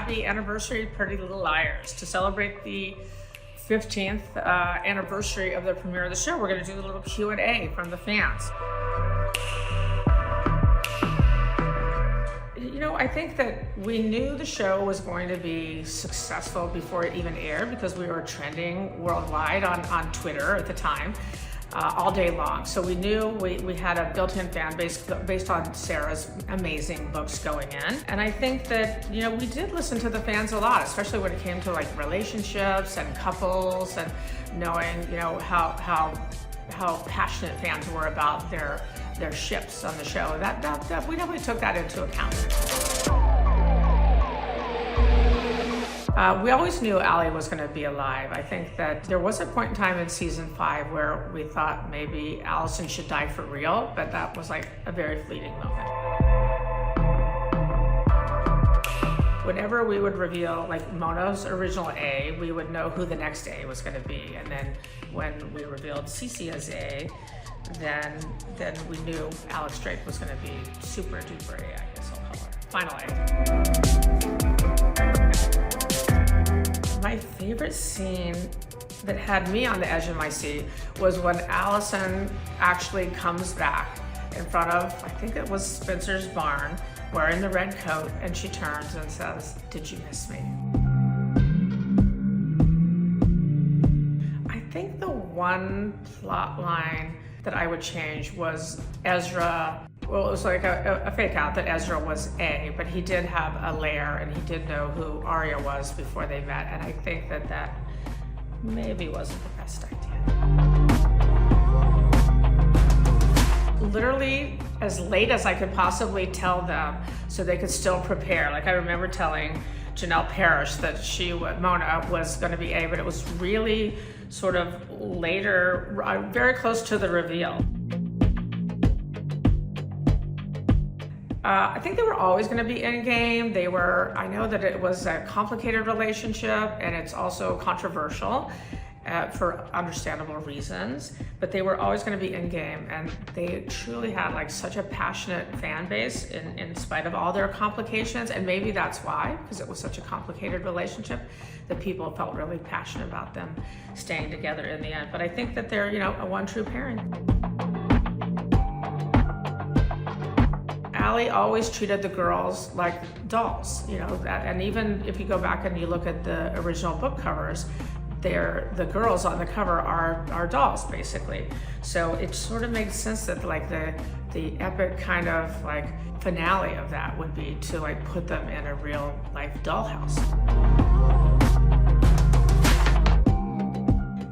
happy anniversary, Pretty Little Liars. To celebrate the 15th anniversary of the premiere of the show, we're going to do a little Q&A from the fans. You know, I think that we knew the show was going to be successful before it even aired because we were trending worldwide on Twitter at the time. All day long. So we knew we had a built-in fan base based on Sarah's amazing books going in. And I think that, you know, we did listen to the fans a lot, especially when it came to like relationships and couples and knowing, you know, how passionate fans were about their ships on the show. That we definitely took that into account. We always knew Allie was going to be alive. I think that there was a point in time in season 5 where we thought maybe Alison should die for real, but that was like a very fleeting moment. Whenever we would reveal like Mona's original A, we would know who the next A was going to be. And then when we revealed Cece as A, then we knew Alex Drake was going to be super duper A, I guess I'll call her. Final A. My favorite scene that had me on the edge of my seat was when Alison actually comes back in front of, I think it was Spencer's barn, wearing the red coat, and she turns and says, "Did you miss me?" I think the one plot line that I would change was Ezra. Well, it was like a fake out that Ezra was A, but he did have a lair and he did know who Aria was before they met. And I think that maybe wasn't the best idea. Literally as late as I could possibly tell them so they could still prepare. Like I remember telling Janelle Parrish that Mona was going to be A, but it was really sort of later, very close to the reveal. I think they were always going to be in game. I know that it was a complicated relationship and it's also controversial for understandable reasons, but they were always going to be in game, and they truly had like such a passionate fan base in spite of all their complications. And maybe that's why, because it was such a complicated relationship, that people felt really passionate about them staying together in the end. But I think that they're, you know, a one true pairing. Allie always treated the girls like dolls, you know, and even if you go back and you look at the original book covers, the girls on the cover are dolls, basically. So it sort of makes sense that like the epic kind of like finale of that would be to like put them in a real life dollhouse.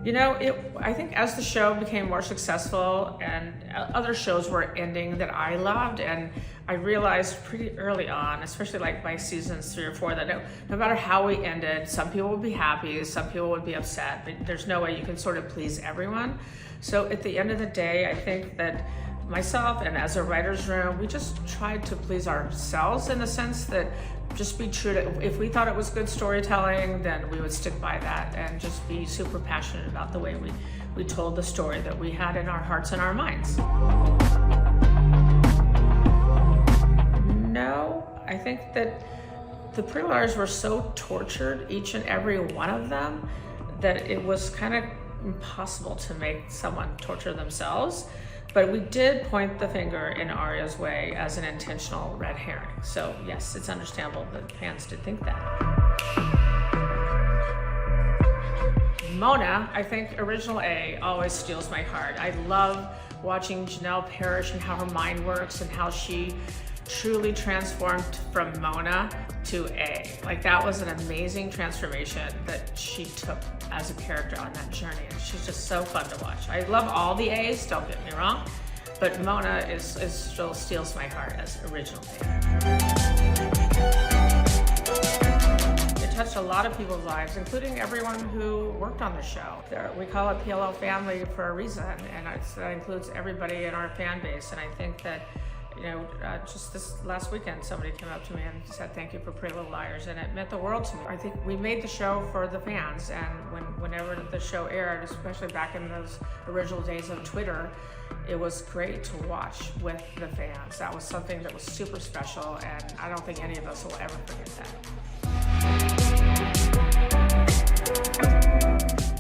You know, I think as the show became more successful and other shows were ending that I loved, and I realized pretty early on, especially like by seasons 3 or 4, that no matter how we ended, some people would be happy, some people would be upset, but there's no way you can sort of please everyone. So at the end of the day, I think that myself and as a writer's room, we just tried to please ourselves in the sense that just be true to, if we thought it was good storytelling, then we would stick by that and just be super passionate about the way we told the story that we had in our hearts and our minds. No, I think that the Pretty Little Liars were so tortured, each and every one of them, that it was kind of impossible to make someone torture themselves. But we did point the finger in Aria's way as an intentional red herring. So yes, it's understandable that fans did think that. Mona, I think original A always steals my heart. I love watching Janelle Parrish and how her mind works and how she truly transformed from Mona to A. Like that was an amazing transformation that she took as a character on that journey. And she's just so fun to watch. I love all the A's, don't get me wrong, but Mona still steals my heart as original A. It touched a lot of people's lives, including everyone who worked on the show. We call it PLL family for a reason, and that includes everybody in our fan base. And I think that, you know, just this last weekend, somebody came up to me and said, "Thank you for Pretty Little Liars," and it meant the world to me. I think we made the show for the fans, and whenever the show aired, especially back in those original days of Twitter, it was great to watch with the fans. That was something that was super special, and I don't think any of us will ever forget that.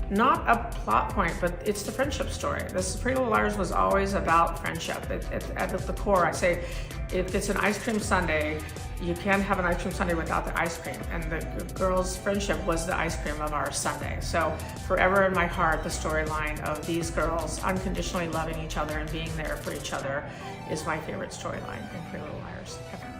Not a plot point, but it's the friendship story. This Pretty Little Liars was always about friendship. At the core, I say, if it's an ice cream sundae, you can't have an ice cream sundae without the ice cream. And the girls' friendship was the ice cream of our sundae. So forever in my heart, the storyline of these girls unconditionally loving each other and being there for each other is my favorite storyline in Pretty Little Liars ever.